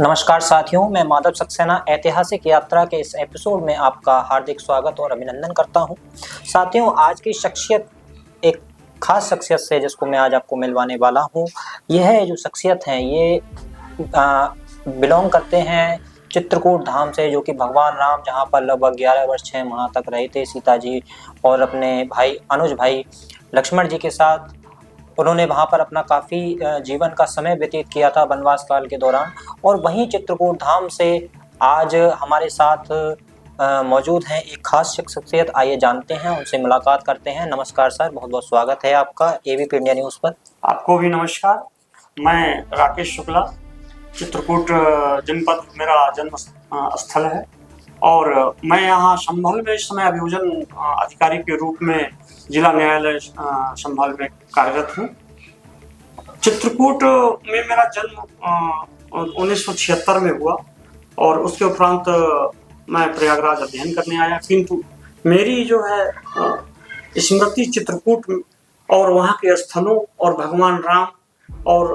नमस्कार साथियों, मैं माधव सक्सेना ऐतिहासिक यात्रा के इस एपिसोड में आपका हार्दिक स्वागत और अभिनंदन करता हूं। साथियों, आज की शख्सियत एक खास शख्सियत से जिसको मैं आज आपको मिलवाने वाला हूं। यह जो शख्सियत हैं ये बिलोंग करते हैं चित्रकूट धाम से, जो कि भगवान राम जहां पर लगभग 11 वर्ष 6 माह तक रहे थे सीता जी और अपने भाई अनुज भाई लक्ष्मण जी के साथ। उन्होंने वहाँ पर अपना काफ़ी जीवन का समय व्यतीत किया था वनवास काल के दौरान। और वहीं चित्रकूट धाम से आज हमारे साथ मौजूद हैं एक खास शख्सियत। आइए जानते हैं, उनसे मुलाकात करते हैं। नमस्कार सर, बहुत बहुत स्वागत है आपका एबीपी इंडिया न्यूज़ पर। आपको भी नमस्कार। मैं राकेश शुक्ला, चित्रकूट जनपद मेरा जन्म स्थल है और मैं यहाँ संभल में इस समय अभियोजन अधिकारी के रूप में जिला न्यायालय संभल में कार्यरत हूँ। चित्रकूट में मेरा जन्म 1976 में हुआ और उसके उपरांत मैं प्रयागराज अध्ययन करने आया, किंतु मेरी जो है स्मृति चित्रकूट और वहाँ के स्थलों और भगवान राम और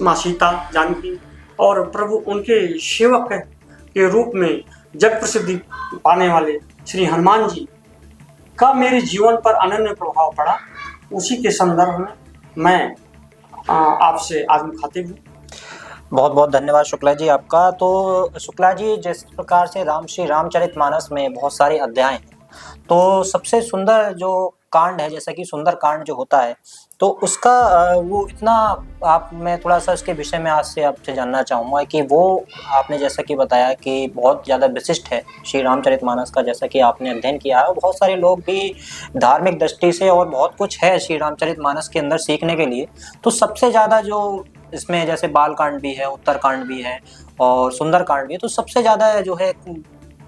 माँ सीता जानकी और प्रभु उनके सेवक के रूप में जग प्रसिद्धि पाने वाले श्री हनुमान जी का मेरे जीवन पर अनन्य प्रभाव पड़ा। उसी के संदर्भ में मैं आपसे आज मुखातिब हूँ। बहुत बहुत धन्यवाद शुक्ला जी आपका। तो शुक्ला जी, जिस प्रकार से श्री रामचरितमानस में बहुत सारे अध्याय हैं, तो सबसे सुंदर जो कांड है, जैसा कि सुंदर कांड जो होता है, तो उसका वो इतना मैं थोड़ा सा इसके विषय में आज से आपसे जानना चाहूँगा कि वो आपने जैसा कि बताया कि बहुत ज़्यादा विशिष्ट है श्री रामचरितमानस का, जैसा कि आपने अध्ययन किया है। बहुत सारे लोग भी धार्मिक दृष्टि से और बहुत कुछ है श्री रामचरितमानस के अंदर सीखने के लिए। तो सबसे ज़्यादा जो इसमें जैसे बाल कांड भी है, उत्तर कांड भी है और सुंदर कांड भी है, तो सबसे ज़्यादा जो है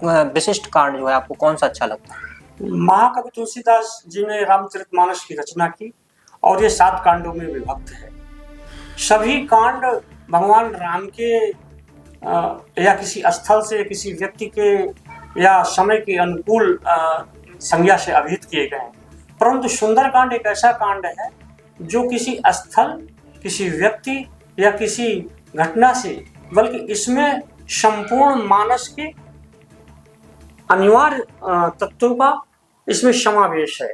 विशिष्ट कांड जो है आपको कौन सा अच्छा लगता है? महाकवि तुलसीदास जी ने रामचरितमानस की रचना की और ये 7 कांडों में विभक्त है। सभी कांड भगवान राम के या किसी स्थल से, किसी व्यक्ति के या समय के अनुकूल संज्ञा से अभिहित किए गए हैं, परंतु सुंदर कांड एक ऐसा कांड है जो किसी स्थल, किसी व्यक्ति या किसी घटना से, बल्कि इसमें संपूर्ण मानस के अनिवार्य तत्वों का इसमें समावेश है,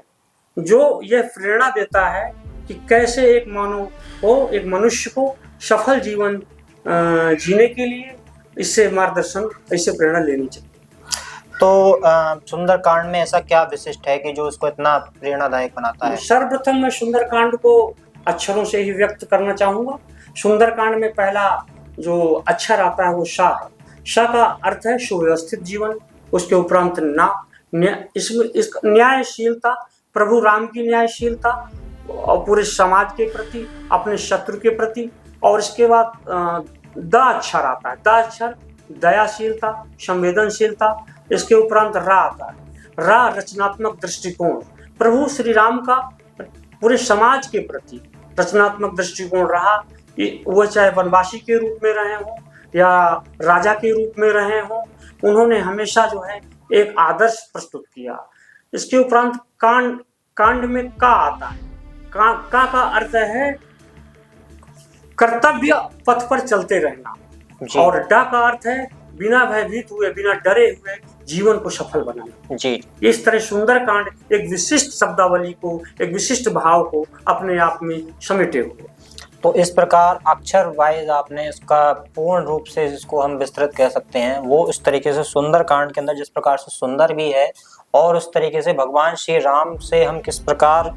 जो यह प्रेरणा देता है कि कैसे एक मानव को, एक मनुष्य को सफल जीवन जीने के लिए इससे मार्गदर्शन, इससे प्रेरणा लेनी चाहिए। तो सुंदर कांड में ऐसा क्या विशिष्ट है कि जो इसको इतना प्रेरणादायक बनाता है? सर्वप्रथम मैं सुंदर कांड को अक्षरों से ही व्यक्त करना चाहूंगा। सुंदर कांड में पहला जो अक्षर आता है वो श है। श का अर्थ है सुव्यवस्थित जीवन। उसके उपरांत इसमें न्यायशीलता, प्रभु राम की न्यायशीलता और पूरे समाज के प्रति, अपने शत्रु के प्रति। और इसके बाद द अक्षर आता है। द अक्षर दयाशीलता, संवेदनशीलता। इसके उपरांत रा आता है। रा रचनात्मक दृष्टिकोण। प्रभु श्री राम का पूरे समाज के प्रति रचनात्मक दृष्टिकोण रहा, वह चाहे वनवासी के रूप में रहे हों या राजा के रूप में रहे हों, उन्होंने हमेशा जो है एक आदर्श प्रस्तुत किया। इसके उपरांत कांड में का आता है। का अर्थ है कर्तव्य पथ पर चलते रहना और डा का अर्थ है बिना भयभीत हुए, बिना डरे हुए जीवन को सफल बनाना जी। इस तरह सुंदर कांड एक विशिष्ट शब्दावली को, एक विशिष्ट भाव को अपने आप में समेटे हुए। तो इस प्रकार अक्षर वाइज आपने इसका पूर्ण रूप से, जिसको हम विस्तृत कह सकते हैं, वो इस तरीके से सुंदर कांड के अंदर जिस प्रकार से सुंदर भी है और उस तरीके से भगवान श्री राम से हम किस प्रकार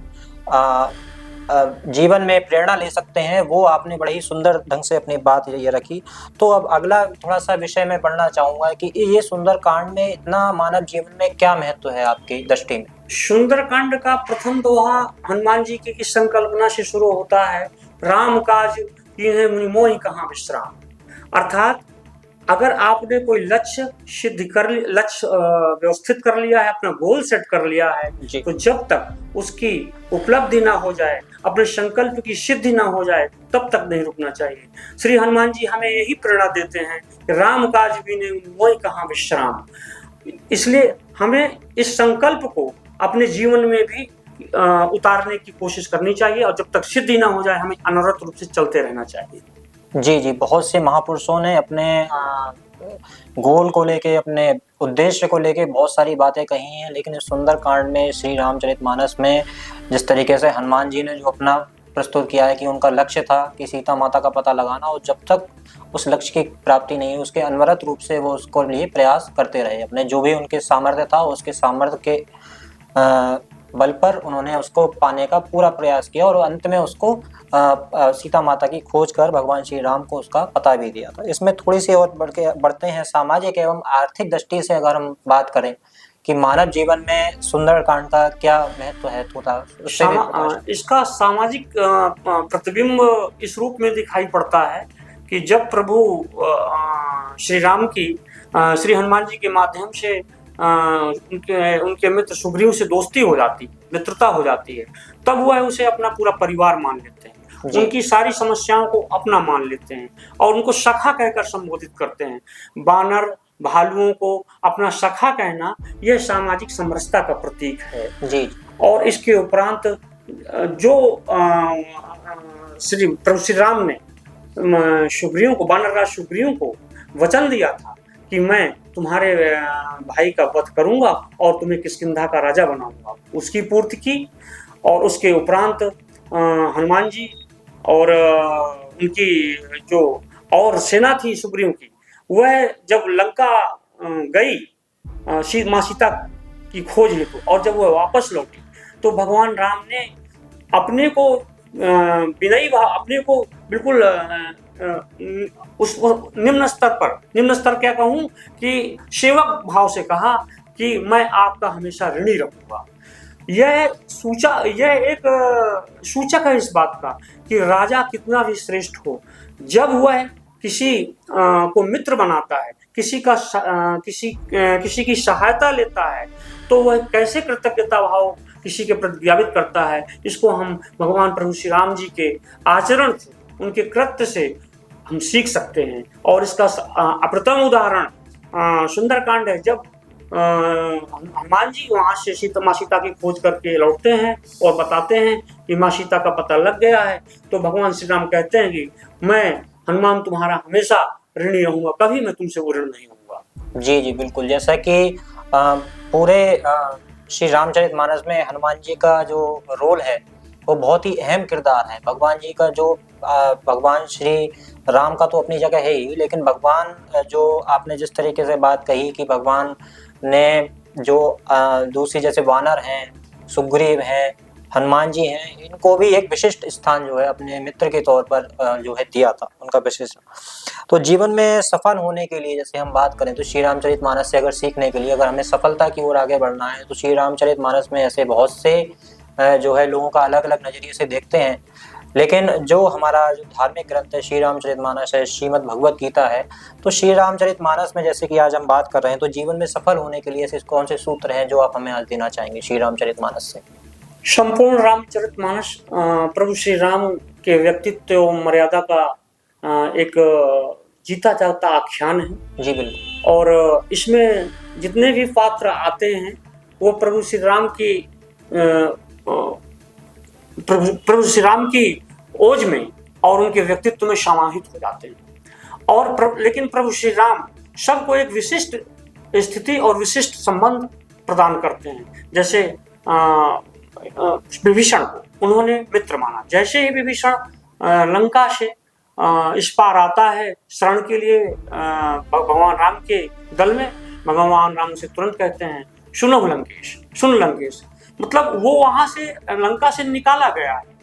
जीवन में प्रेरणा ले सकते हैं, वो आपने बड़े ही सुंदर ढंग से अपनी बात ये रखी। तो अब अगला थोड़ा सा विषय में पढ़ना चाहूँगा कि ये सुंदर कांड में इतना मानव जीवन में क्या महत्व है आपकी दृष्टि में? सुंदर कांड का प्रथम दोहा हनुमान जी की इस संकल्पना से शुरू होता है, राम काज कीन्हे मुनि मोहि कहाँ विश्राम। अर्थात अगर आपने कोई लक्ष्य सिद्ध कर लिया, लक्ष्य व्यवस्थित कर लिया है, अपना गोल सेट कर लिया है, तो जब तक उसकी उपलब्धि ना हो जाए, अपने संकल्प की सिद्धि ना हो जाए, तब तक नहीं रुकना चाहिए। श्री हनुमान जी हमें यही प्रेरणा देते हैं कि राम काज कीन्हे मुनि मोहि कहाँ विश्राम। इसलिए हमें इस संकल्प को अपने जीवन में भी उतारने की कोशिश करनी चाहिए और जब तक सिद्धि ना हो जाए हमें अनवरत रूप से चलते रहना चाहिए। जी जी, बहुत से महापुरुषों ने अपने गोल को लेके, अपने उद्देश्य को लेके बहुत सारी बातें कही हैं, लेकिन इस सुंदरकांड में, श्री रामचरितमानस में जिस तरीके से हनुमान जी ने जो अपना प्रस्तुत किया है कि उनका लक्ष्य था कि सीता माता का पता लगाना, और जब तक उस लक्ष्य की प्राप्ति नहीं हुई उसके अनवरत रूप से वो उसको लिए प्रयास करते रहे, अपने जो भी उनके सामर्थ्य था उसके सामर्थ्य के बल पर उन्होंने उसको पाने का पूरा प्रयास किया, और अंत में उसको सीता माता की खोज कर भगवान श्री राम को उसका पता भी दिया था। इसमें थोड़ी सी और बढ़ते हैं, सामाजिक एवं आर्थिक दृष्टि से अगर हम बात करें कि मानव जीवन में सुंदरकांड का क्या महत्व है, थोड़ा उससे भी इसका सामाजिक प्रतिबिंब इस रूप में दिखाई पड़ता है कि जब प्रभु श्री राम की श्री हनुमान जी के माध्यम से उनके मित्र सुग्रीव से दोस्ती हो जाती, मित्रता हो जाती है, तब वह उसे अपना पूरा परिवार मान लेते हैं, उनकी सारी समस्याओं को अपना मान लेते हैं और उनको सखा कहकर संबोधित करते हैं। बानर भालुओं को अपना सखा कहना यह सामाजिक समरसता का प्रतीक है जी। और इसके उपरांत जो प्रभु श्री राम ने सुग्रीव को, बानरराज सुग्रीव को वचन दिया था कि मैं तुम्हारे भाई का वध करूंगा और तुम्हें किष्किंधा का राजा बनाऊंगा, उसकी पूर्ति की। और उसके उपरांत हनुमान जी और उनकी जो और सेना थी सुग्रीव की, वह जब लंका गई माँ सीता की खोज हेतु, और जब वह वापस लौटी तो भगवान राम ने अपने को विनयी भाव, अपने को बिल्कुल उस निम्न स्तर क्या कहूँ कि सेवक भाव से कहा कि मैं आपका हमेशा ऋणी रहूंगा। यह एक सूचक है इस बात का कि राजा कितना भी श्रेष्ठ हो, जब वह किसी को मित्र बनाता है, किसी की सहायता लेता है, तो वह कैसे कृतज्ञता भाव किसी के प्रति व्यापित करता है। इसको हम भगवान प्रभु श्री राम जी के आचरण से, उनके कृत्य से हम सीख सकते हैं। और इसका अप्रथम उदाहरण सुंदरकांड है, जब हनुमान जी वहां से माँ सीता की खोज करके लौटते हैं और बताते हैं कि माँ सीता का पता लग गया है, तो भगवान श्री राम कहते हैं कि मैं हनुमान तुम्हारा हमेशा ऋणी रहूंगा, कभी मैं तुमसे वो ऋण नहीं होऊंगा। जी जी बिल्कुल, जैसा कि पूरे श्री रामचरितमानस में हनुमान जी का जो रोल है वो बहुत ही अहम किरदार है। भगवान जी का जो भगवान श्री राम का तो अपनी जगह है ही, लेकिन भगवान जो आपने जिस तरीके से बात कही कि भगवान ने जो दूसरी जैसे वानर हैं, सुग्रीव हैं, हनुमान जी हैं, इनको भी एक विशिष्ट स्थान जो है अपने मित्र के तौर पर जो है दिया था, उनका विशिष्ट। तो जीवन में सफल होने के लिए जैसे हम बात करें तो श्री रामचरितमानस से अगर सीखने के लिए, अगर हमें सफलता की ओर आगे बढ़ना है, तो श्री रामचरितमानस में ऐसे बहुत से जो है लोगों का अलग अलग नजरिए से देखते हैं, लेकिन जो हमारा जो धार्मिक ग्रंथ है श्री रामचरितमानस है, श्रीमद् भगवत गीता है, तो श्री रामचरितमानस में जैसे कि आज हम बात कर रहे हैं, तो जीवन में सफल होने के लिए ऐसे कौन से सूत्र हैं जो आप हमें आज देना चाहेंगे श्री रामचरितमानस से? संपूर्ण रामचरितमानस प्रभु श्री राम के व्यक्तित्व एवं मर्यादा का एक जीता जागता आख्यान है। जी बिल्कुल। और इसमें जितने भी पात्र आते हैं वो प्रभु श्री राम की ओज में और उनके व्यक्तित्व में समाहित हो जाते हैं। और लेकिन प्रभु श्री राम सबको एक विशिष्ट स्थिति और विशिष्ट संबंध प्रदान करते हैं। जैसे विभीषण को उन्होंने मित्र माना, जैसे ही विभीषण लंका से इस पार आता है शरण के लिए भगवान राम के दल में, भगवान राम से तुरंत कहते हैं सुनो लंकेश, सुन लंकेश, मतलब वो वहां से लंका से निकाला गया है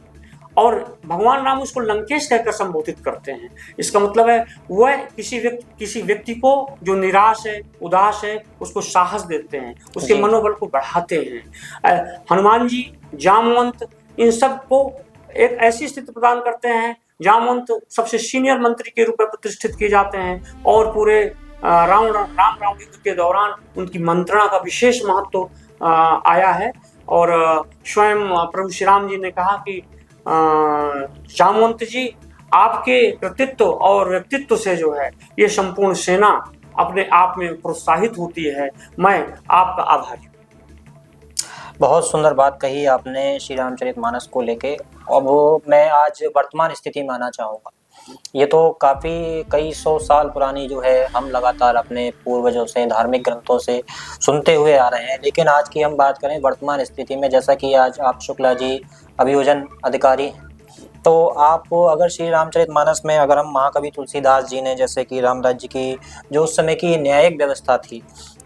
और भगवान राम उसको लंकेश कहकर संबोधित करते हैं। इसका मतलब है वह किसी व्यक्ति को जो निराश है, उदास है, उसको साहस देते हैं, उसके मनोबल को बढ़ाते हैं। हनुमान जी, जामवंत, इन सब को एक ऐसी स्थिति प्रदान करते हैं। जामवंत सबसे सीनियर मंत्री के रूप में प्रतिष्ठित किए जाते हैं और पूरे राम युद्ध के दौरान उनकी मंत्रणा का विशेष महत्व आया है। और स्वयं प्रभु श्री राम जी ने कहा कि जामवंत जी, आपके कृतित्व और व्यक्तित्व से जो है ये संपूर्ण सेना अपने आप में प्रोत्साहित होती है, मैं आपका आभारी हूँ। बहुत सुंदर बात कही आपने श्री रामचरितमानस को लेके। अब मैं आज वर्तमान स्थिति में आना चाहूँगा ये तो काफ़ी कई सौ साल पुरानी जो है हम लगातार अपने पूर्वजों से धार्मिक ग्रंथों से सुनते हुए आ रहे हैं। लेकिन आज की हम बात करें वर्तमान स्थिति में, जैसा कि आज आप शुक्ला जी अभियोजन अधिकारी हैं, तो आप अगर श्री रामचरितमानस में अगर हम महाकवि तुलसीदास जी ने जैसे कि राम राज्य की जो उस समय की न्यायिक व्यवस्था थी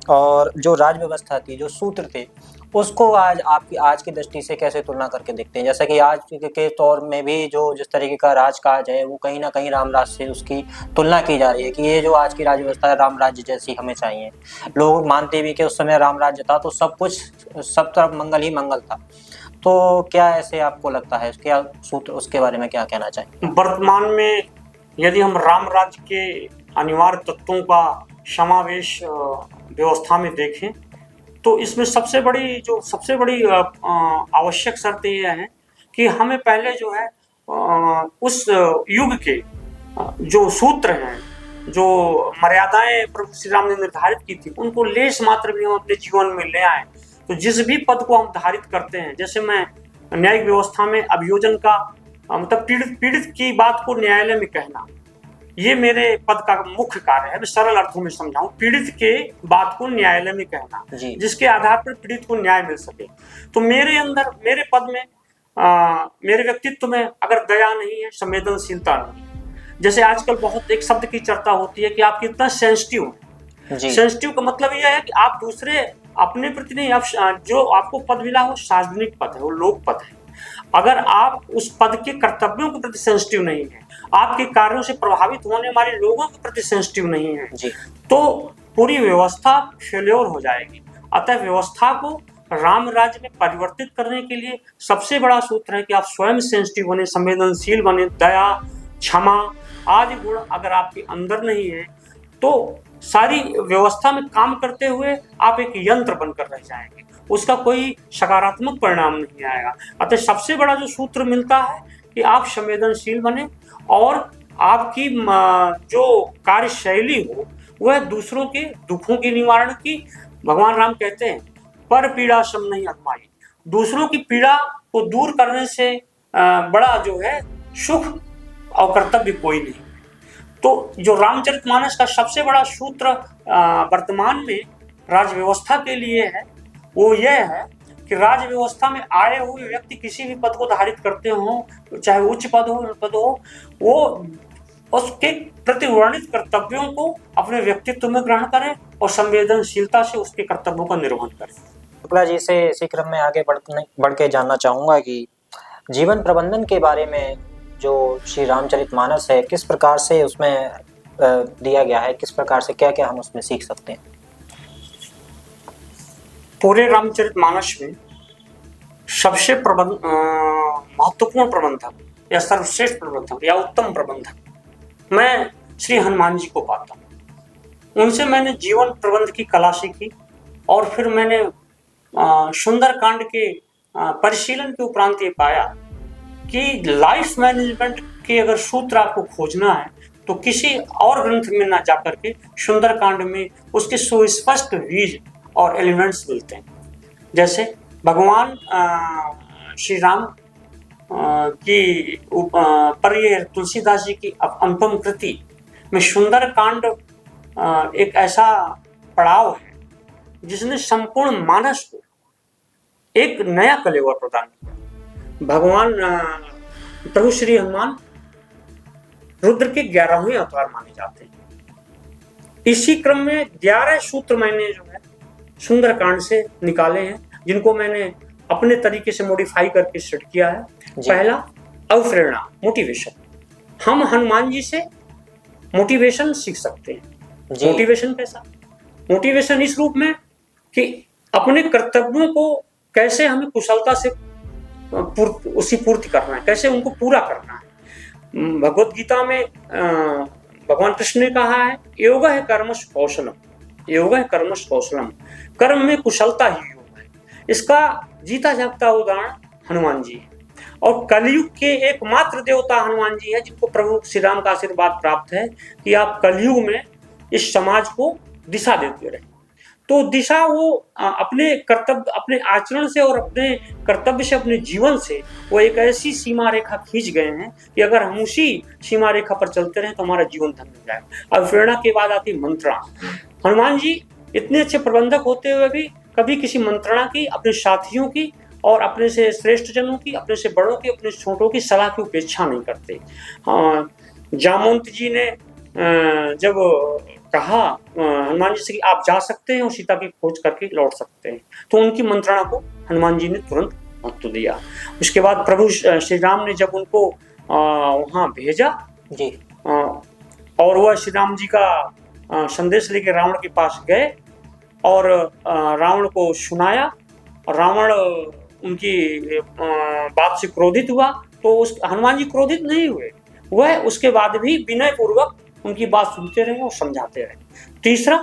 और जो राज व्यवस्था थी, जो सूत्र थे, उसको आज आपकी आज की दृष्टि से कैसे तुलना करके देखते हैं? जैसा कि आज के तौर में भी जो जिस तरीके का राजकाज है वो कहीं न कहीं राम राज्य से उसकी तुलना की जा रही है कि ये जो आज की राज व्यवस्था है राम राज्य जैसी हमें चाहिए। लोग मानते भी कि उस समय राम राज्य था तो सब कुछ सब तरफ मंगल ही मंगल था। तो क्या ऐसे आपको लगता है? क्या सूत्र उसके बारे में क्या कहना चाहेंगे? वर्तमान में यदि हम राम राज्य के अनिवार्य तत्वों का समावेश व्यवस्था में देखें तो इसमें सबसे बड़ी आवश्यक शर्त यह है कि हमें पहले जो है उस युग के जो सूत्र हैं, जो मर्यादाएं प्रभु श्री राम ने निर्धारित की थी, उनको लेश मात्र भी हम अपने जीवन में ले आए। तो जिस भी पद को हम धारित करते हैं, जैसे मैं न्यायिक व्यवस्था में अभियोजन का मतलब पीड़ित की बात को न्यायालय में कहना, ये मेरे पद का मुख्य कार्य है। मैं सरल अर्थों में समझाऊं, पीड़ित के बात को न्यायालय में कहना, जिसके आधार पर पीड़ित को न्याय मिल सके। तो मेरे अंदर, मेरे पद में, मेरे व्यक्तित्व में अगर दया नहीं है, संवेदनशीलता नहीं है। जैसे आजकल बहुत एक शब्द की चर्चा होती है कि आप कितना सेंसिटिव हैं। सेंसिटिव का मतलब यह है कि आप दूसरे अपने प्रति नहीं, आप जो आपको पद मिला हो सार्वजनिक पद है, वो लोक पद है। अगर आप उस पद के कर्तव्यों के प्रति सेंसिटिव नहीं है, आपके कार्यों से प्रभावित होने वाले लोगों के प्रति सेंसिटिव नहीं है, तो पूरी व्यवस्था फेल्योर हो जाएगी। अतः व्यवस्था को राम राज्य में परिवर्तित करने के लिए सबसे बड़ा सूत्र है कि आप स्वयं सेंसिटिव बने, संवेदनशील बने। दया, क्षमा आदि गुण अगर आपके अंदर नहीं है तो सारी व्यवस्था में काम करते हुए आप एक यंत्र बनकर रह जाएंगे, उसका कोई सकारात्मक परिणाम नहीं आएगा। अतः सबसे बड़ा जो सूत्र मिलता है कि आप संवेदनशील बने और आपकी जो कार्यशैली हो वह दूसरों के दुखों के निवारण की। भगवान राम कहते हैं पर पीड़ा सम नहीं अधमाई, दूसरों की पीड़ा को दूर करने से बड़ा जो है सुख और कर्तव्य कोई नहीं। तो जो रामचरितमानस का सबसे बड़ा सूत्र वर्तमान में राज व्यवस्था के लिए है वो यह है कि राज व्यवस्था में आए हुए व्यक्ति किसी भी पद को धारित करते हो, चाहे उच्च पद हो, वो उसके प्रति वर्णित कर्तव्यों को अपने व्यक्तित्व में ग्रहण करें और संवेदनशीलता से उसके कर्तव्यों का निर्वहन करें। शुक्ला जी से इसी क्रम में आगे बढ़ के जानना चाहूंगा कि जीवन प्रबंधन के बारे में जो श्री रामचरितमानस है किस प्रकार से उसमें दिया गया है, किस प्रकार से क्या क्या हम उसमें सीख सकते हैं? पूरे रामचरितमानस में सबसे महत्वपूर्ण प्रबंधक या सर्वश्रेष्ठ प्रबंधक या उत्तम प्रबंधक मैं श्री हनुमान जी को पाता हूँ। उनसे मैंने जीवन प्रबंध की कला सीखी और फिर मैंने सुंदरकांड के परिशीलन के उपरांत ये पाया कि लाइफ मैनेजमेंट के अगर सूत्र आपको खोजना है तो किसी और ग्रंथ में ना जाकर के सुंदरकांड में उसके सुस्पष्ट बीज और एलिमेंट्स मिलते हैं। जैसे भगवान श्री राम की पर ये तुलसीदास जी की अनुपम कृति में सुंदरकांड एक ऐसा पड़ाव है जिसने संपूर्ण मानस को एक नया कलेवर प्रदान किया। भगवान प्रभु श्री हनुमान रुद्र के 11वें अवतार माने जाते हैं। इसी क्रम में 11 सूत्र मैंने जो है सुंदरकांड से निकाले हैं, जिनको मैंने अपने तरीके से मॉडिफाई करके सेट किया है। पहला अवप्रेरणा, मोटिवेशन। हम हनुमान जी से मोटिवेशन सीख सकते हैं। मोटिवेशन कैसा? मोटिवेशन इस रूप में कि अपने कर्तव्यों को कैसे हमें कुशलता से पूर्ति करना है, कैसे उनको पूरा करना है। भगवत गीता में भगवान कृष्ण ने कहा है योग है कर्मश कौशलम, योग है कर्मश कौशलम, कर्म में कुशलता ही योग है। इसका जीता जागता उदाहरण हनुमान जी है और कलयुग के एकमात्र देवता हनुमान जी है जिनको प्रभु श्री राम का आशीर्वाद प्राप्त है कि आप कलयुग में इस समाज को दिशा देते रहे। तो दिशा वो अपने कर्तव्य, अपने आचरण से और अपने कर्तव्य से, अपने जीवन से वो एक ऐसी सीमा रेखा खींच गए हैं कि अगर हम उसी सीमा रेखा पर चलते रहें तो हमारा जीवन धन्य हो जाएगा। अब प्रेरणा के बाद आती मंत्रणा। हनुमान जी इतने अच्छे प्रबंधक होते हुए भी कभी किसी मंत्रणा की, अपने साथियों की और अपने से श्रेष्ठ जनों की, अपने से बड़ों की, अपने छोटों की सलाह की उपेक्षा नहीं करते। जामवंत जी ने जब कहा हनुमान जी से कि आप जा सकते हैं और सीता की खोज करके लौट सकते हैं, तो उनकी मंत्रणा को हनुमान जी ने तुरंत महत्व दिया। उसके बाद प्रभु श्री राम ने जब उनको वहां भेजा जी, और वह श्री राम जी का संदेश लेके रावण के पास गए और रावण को सुनाया, और रावण उनकी बात से क्रोधित हुआ, तो उस हनुमान जी क्रोधित नहीं हुए, वह उसके बाद भी विनय पूर्वक उनकी बात सुनते रहे और समझाते रहे। तीसरा,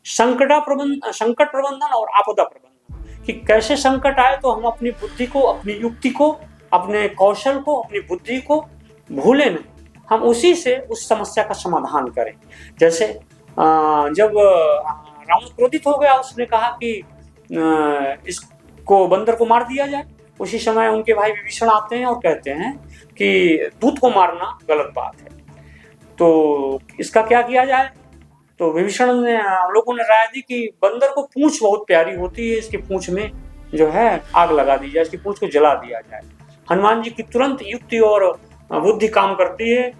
संकट प्रबंधन और आपदा प्रबंधन, कि कैसे संकट आए तो हम अपनी बुद्धि को, अपनी युक्ति को, अपने कौशल को, अपनी बुद्धि को भूले नहीं, हम उसी से उस समस्या का समाधान करें। जैसे जब रावण क्रोधित हो गया, उसने कहा कि इसको बंदर को मार दिया जाए। उसी समय उनके भाई विभीषण आते हैं और कहते हैं कि दूत को मारना गलत बात है, तो इसका क्या किया जाए। तो विभीषण ने, लोगों ने राय दी कि बंदर को पूंछ बहुत प्यारी होती है, इसकी पूंछ में जो है आग लगा दी जाए, इसकी पूंछ को जला दिया जाए। हनुमान जी की तुरंत युक्ति और बुद्धि काम करती है।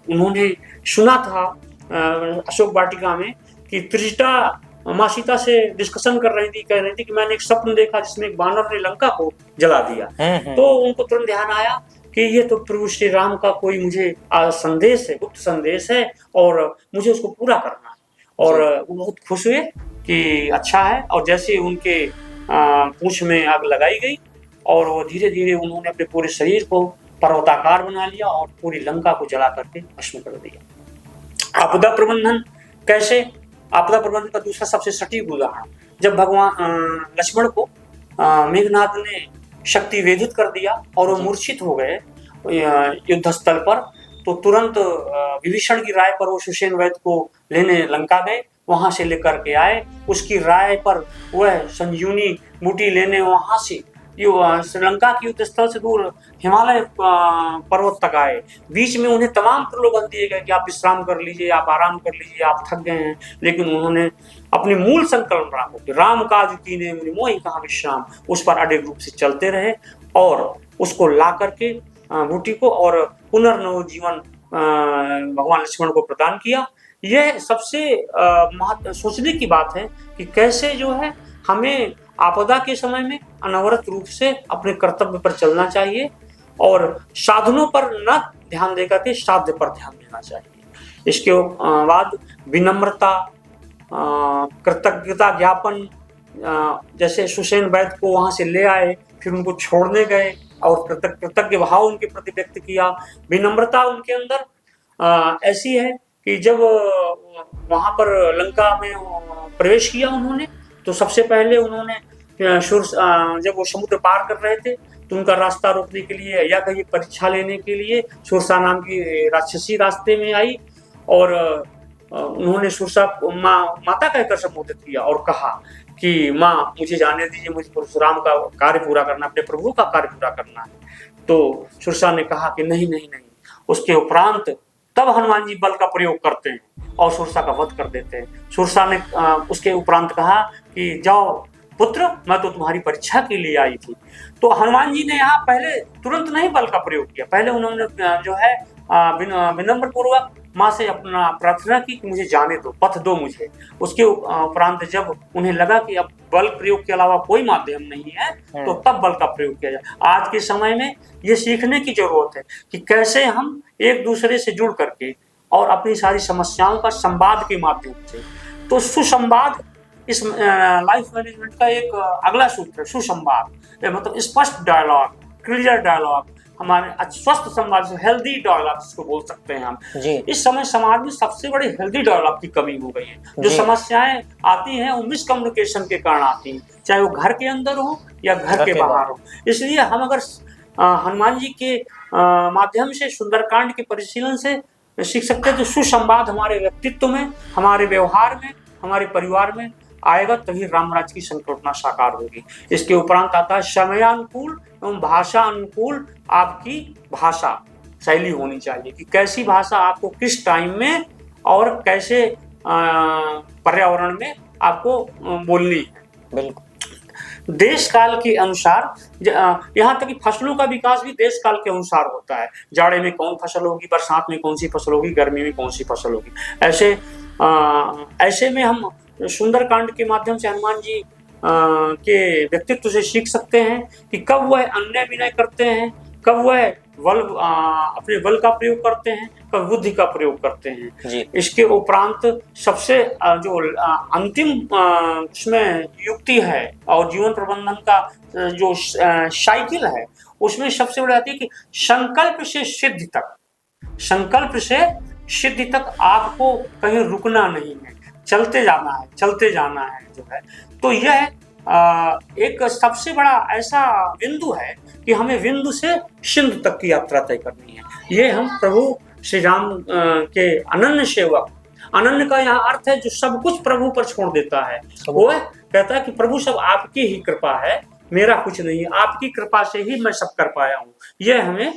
उन्होंने सुना था अशोक वाटिका में कि त्रिजटा माँ सीता से डिस्कशन कर रही थी, कह रही थी कि मैंने एक स्वप्न देखा जिसमें एक बानर ने लंका को जला दिया। तो उनको तुरंत ध्यान आया कि ये तो प्रभु श्री राम का कोई मुझे संदेश है, गुप्त संदेश है, और मुझे उसको पूरा करना है। और वो बहुत खुश हुए कि अच्छा है, और जैसे उनके पूंछ में आग लगाई गई और वो धीरे धीरे उन्होंने अपने पूरे शरीर को पर्वताकार बना लिया और पूरी लंका को जला करके भस्म कर दिया। आपदा प्रबंधन कैसे? आपदा प्रबंधन का दूसरा सबसे सटीक उदाहरण, जब भगवान लक्ष्मण को मेघनाद ने शक्ति वेधित कर दिया और वो मूर्छित हो गए युद्ध स्थल पर, तो तुरंत विभीषण की राय पर वो सुषेण वैद्य को लेने लंका गए, वहां से लेकर के आए। उसकी राय पर वह संजीवनी बूटी लेने वहां से श्रीलंका की युद्ध स्थल से दूर हिमालय पर्वत तक आए। बीच में उन्हें तमाम प्रलोभन दिए गए कि आप विश्राम कर लीजिए, आप आराम कर लीजिए, आप थक गए हैं, लेकिन उन्होंने अपने मूल संकल्प रखा कि राम काज कीने मुनि मोहि कहाँ विश्राम, उस पर अडिग रूप से चलते रहे और उसको ला करके बूटी को और पुनर्नवजीवन भगवान लक्ष्मण को प्रदान किया। यह सबसे सोचने की बात है कि कैसे जो है हमें आपदा के समय में अनवरत रूप से अपने कर्तव्य पर चलना चाहिए और साधनों पर न ध्यान देकर के साध्य पर ध्यान देना चाहिए। इसके बाद विनम्रता, कृतज्ञता ज्ञापन, जैसे सुषेण वैद्य को वहां से ले आए, फिर उनको छोड़ने गए और कृतज्ञ भाव उनके प्रति व्यक्त किया। विनम्रता उनके अंदर ऐसी है कि जब वहां पर लंका में प्रवेश किया उन्होंने, तो सबसे पहले उन्होंने जब वो समुद्र पार कर रहे थे तो उनका रास्ता रोकने के लिए या कहीं परीक्षा लेने के लिए सुरसा नाम की राक्षसी रास्ते में आई और उन्होंने सुरसा माता कहकर संबोधित किया और कहा कि माँ मुझे जाने दीजिए, मुझे परशुराम का कार्य पूरा करना, अपने प्रभु का कार्य पूरा करना है। तो सुरसा ने कहा कि नहीं नहीं नहीं। उसके उपरांत तब हनुमान जी बल का प्रयोग करते हैं और सुरसा का वध कर देते हैं। सुरसा ने उसके उपरांत कहा कि जाओ पुत्र, मैं तो तुम्हारी परीक्षा के लिए आई थी। तो हनुमान जी ने यहाँ पहले तुरंत नहीं बल का प्रयोग किया, पहले उन्होंने जो है विनम्र पूर्वक माँ से अपना प्रार्थना की कि मुझे जाने दो, पथ दो मुझे। उसके उपरांत जब उन्हें लगा कि अब बल प्रयोग के अलावा कोई माध्यम नहीं है तो तब बल का प्रयोग किया जाए। आज के समय में ये सीखने की जरूरत है कि कैसे हम एक दूसरे से जुड़ करके और अपनी सारी समस्याओं का संवाद के माध्यम से, तो सुसंवाद इस लाइफ मैनेजमेंट का एक अगला सूत्र है। सुसंवाद मतलब स्पष्ट डायलॉग, क्लियर डायलॉग, हमारे स्वस्थ संवाद, हेल्दी डायलॉग जिसको बोल सकते हैं हम। इस समय समाज में सबसे बड़ी हेल्दी डायलॉग की कमी हो गई है। जो समस्याएं आती हैं वो मिसकम्युनिकेशन के कारण आती हैं, चाहे वो घर के अंदर हो या घर के बाहर हो। इसलिए हम अगर हनुमान जी के माध्यम से सुंदरकांड के परिशीलन से सीख सकते हैं तो सुसंवाद हमारे व्यक्तित्व में, हमारे व्यवहार में हमारे परिवार में आएगा, तभी राम राज्य की संकल्पना साकार होगी। इसके उपरांत आता है समयानुकूल एवं भाषा अनुकूल आपकी भाषा शैली होनी चाहिए, कि कैसी भाषा आपको किस टाइम में और कैसे पर्यावरण में आपको बोलनी है। बिल्कुल। देश काल के अनुसार, यहाँ तक कि फसलों का विकास भी देश काल के अनुसार होता है। जाड़े में कौन फसल होगी, बरसात में कौन सी फसल होगी, गर्मी में कौन सी फसल होगी। ऐसे में हम सुंदरकांड के माध्यम से हनुमान जी के व्यक्तित्व से सीख सकते हैं कि कब वह अन्याय विनय करते हैं, कब वह अपने बल का प्रयोग करते हैं, कब बुद्धि का प्रयोग करते हैं जी। इसके उपरांत सबसे जो अंतिम उसमें युक्ति है और जीवन प्रबंधन का जो साइकिल है, उसमें सबसे बड़ी आती है कि संकल्प से सिद्धि तक, संकल्प से सिद्धि तक आपको कहीं रुकना नहीं है, चलते जाना है, चलते जाना है जो है। तो यह एक सबसे बड़ा ऐसा बिंदु है कि हमें बिंदु से सिंधु तक की यात्रा तय करनी है। ये हम प्रभु श्री राम के अनन्य सेवक, अनन्य का यहाँ अर्थ है जो सब कुछ प्रभु पर छोड़ देता है। वो कहता है कि प्रभु सब आपकी ही कृपा है, मेरा कुछ नहीं है, आपकी कृपा से ही मैं सब कर पाया हूँ। यह हमें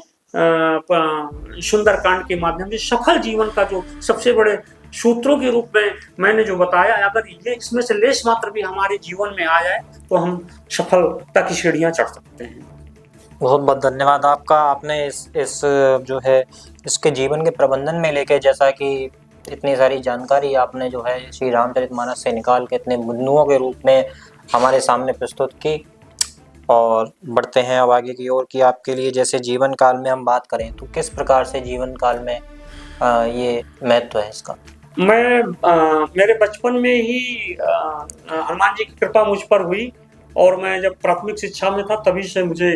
सुंदरकांड के माध्यम से सफल जीवन का जो सबसे बड़े सूत्रों के रूप में मैंने जो बताया, अगर ये इसमें से लेश मात्र भी हमारे जीवन में आ जाए तो हम सफलता की सीढ़ियां चढ़ सकते हैं। बहुत बहुत धन्यवाद आपका। आपने इस जो है इसके जीवन के प्रबंधन में लेके, जैसा कि इतनी सारी जानकारी आपने जो है श्री रामचरितमानस से निकाल के इतने बिंदुओं के रूप में हमारे सामने प्रस्तुत की। और बढ़ते हैं अब आगे की ओर कि आपके लिए जैसे जीवन काल में हम बात करें तो किस प्रकार से जीवन काल में ये महत्व है इसका। मैं मेरे बचपन में ही हनुमान जी की कृपा मुझ पर हुई, और मैं जब प्राथमिक शिक्षा में था तभी से मुझे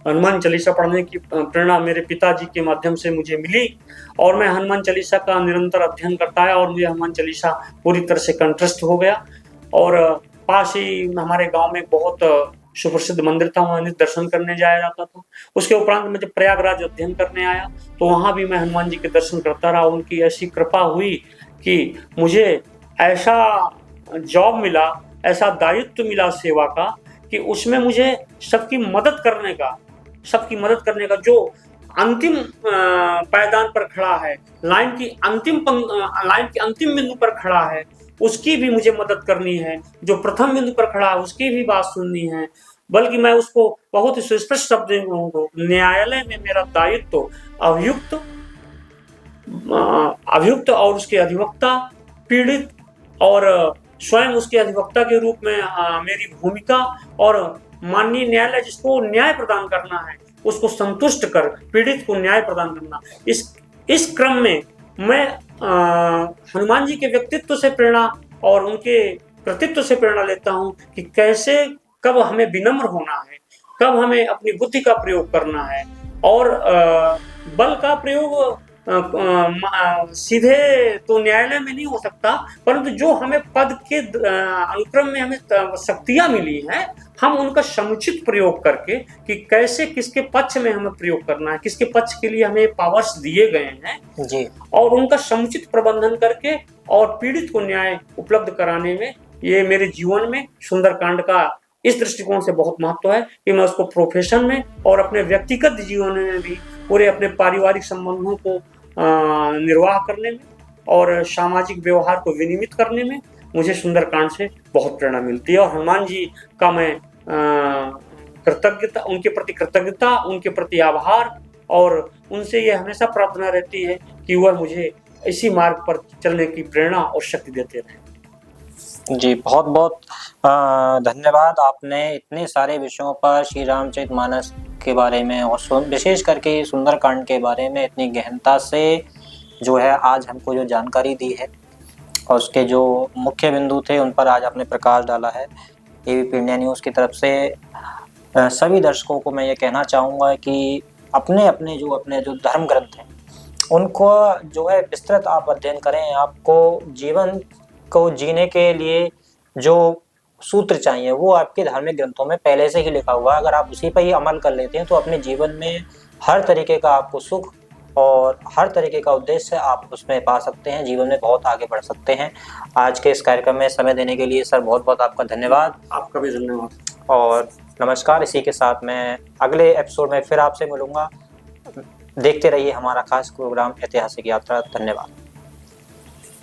हनुमान चालीसा पढ़ने की प्रेरणा मेरे पिताजी के माध्यम से मुझे मिली, और मैं हनुमान चालीसा का निरंतर अध्ययन करता है और मुझे हनुमान चालीसा पूरी तरह से कंठस्थ हो गया। और पास ही हमारे गांव में बहुत सुप्रसिद्ध मंदिर था, वहाँ दर्शन करने जाया जाता था। उसके उपरांत मैं जब प्रयागराज अध्ययन करने आया तो वहाँ भी मैं हनुमान जी के दर्शन करता रहा। उनकी ऐसी कृपा हुई कि मुझे ऐसा जॉब मिला, ऐसा दायित्व मिला सेवा का, कि उसमें मुझे सबकी मदद करने का जो अंतिम पायदान पर खड़ा है, लाइन की अंतिम बिंदु पर खड़ा है, उसकी भी मुझे मदद करनी है। जो प्रथम बिंदु पर खड़ा है उसकी भी बात सुननी है। बल्कि मैं उसको बहुत ही सुस्पष्ट शब्द में कहूँ, न्यायालय में मेरा दायित्व अभियुक्त और उसके अधिवक्ता, पीड़ित और स्वयं उसके अधिवक्ता के रूप में मेरी भूमिका, और माननीय न्यायालय जिसको न्याय प्रदान करना है उसको संतुष्ट कर पीड़ित को न्याय प्रदान करना। इस क्रम में मैं हनुमान जी के व्यक्तित्व से प्रेरणा और उनके कृतित्व से प्रेरणा लेता हूँ कि कैसे, कब हमें विनम्र होना है, कब हमें अपनी बुद्धि का प्रयोग करना है, और बल का प्रयोग सीधे तो न्यायालय में नहीं हो सकता, परंतु जो हमें पद के अनुक्रम में हमें शक्तियां मिली हैं, हम उनका समुचित प्रयोग करके कि कैसे किसके पक्ष में हमें प्रयोग करना है, किसके पक्ष के लिए हमें पावर्स दिए गए हैं जी, और उनका समुचित प्रबंधन करके और पीड़ित को न्याय उपलब्ध कराने में, ये मेरे जीवन में सुंदरकांड का इस दृष्टिकोण से बहुत महत्व है कि मैं उसको प्रोफेशन में और अपने व्यक्तिगत जीवन में भी, पूरे अपने पारिवारिक संबंधों को निर्वाह करने में और सामाजिक व्यवहार को विनियमित करने में मुझे सुंदरकांड से बहुत प्रेरणा मिलती है। और हनुमान जी का मैं कृतज्ञता, उनके प्रति कृतज्ञता, उनके प्रति आभार, और उनसे ये हमेशा प्रार्थना रहती है कि वह मुझे इसी मार्ग पर चलने की प्रेरणा और शक्ति देते रहे। जी, बहुत बहुत धन्यवाद। आपने इतने सारे विषयों पर श्री रामचरितमानस के बारे में और विशेष करके सुंदरकांड के बारे में इतनी गहनता से जो है आज हमको जो जानकारी दी है, और उसके जो मुख्य बिंदु थे उन पर आज आपने प्रकाश डाला है। एबीपी इंडिया न्यूज़ की तरफ से सभी दर्शकों को मैं ये कहना चाहूँगा कि अपने जो धर्म ग्रंथ हैं उनको जो है विस्तृत आप अध्ययन करें। आपको जीवन को जीने के लिए जो सूत्र चाहिए वो आपके धार्मिक ग्रंथों में पहले से ही लिखा हुआ है। अगर आप उसी पर ही अमल कर लेते हैं तो अपने जीवन में हर तरीके का आपको सुख और हर तरीके का उद्देश्य आप उसमें पा सकते हैं, जीवन में बहुत आगे बढ़ सकते हैं। आज के इस कार्यक्रम में समय देने के लिए सर बहुत बहुत आपका धन्यवाद। आपका भी धन्यवाद। और नमस्कार। इसी के साथ मैं अगले एपिसोड में फिर आपसे मिलूंगा। देखते रहिए हमारा खास प्रोग्राम ऐतिहासिक यात्रा। धन्यवाद।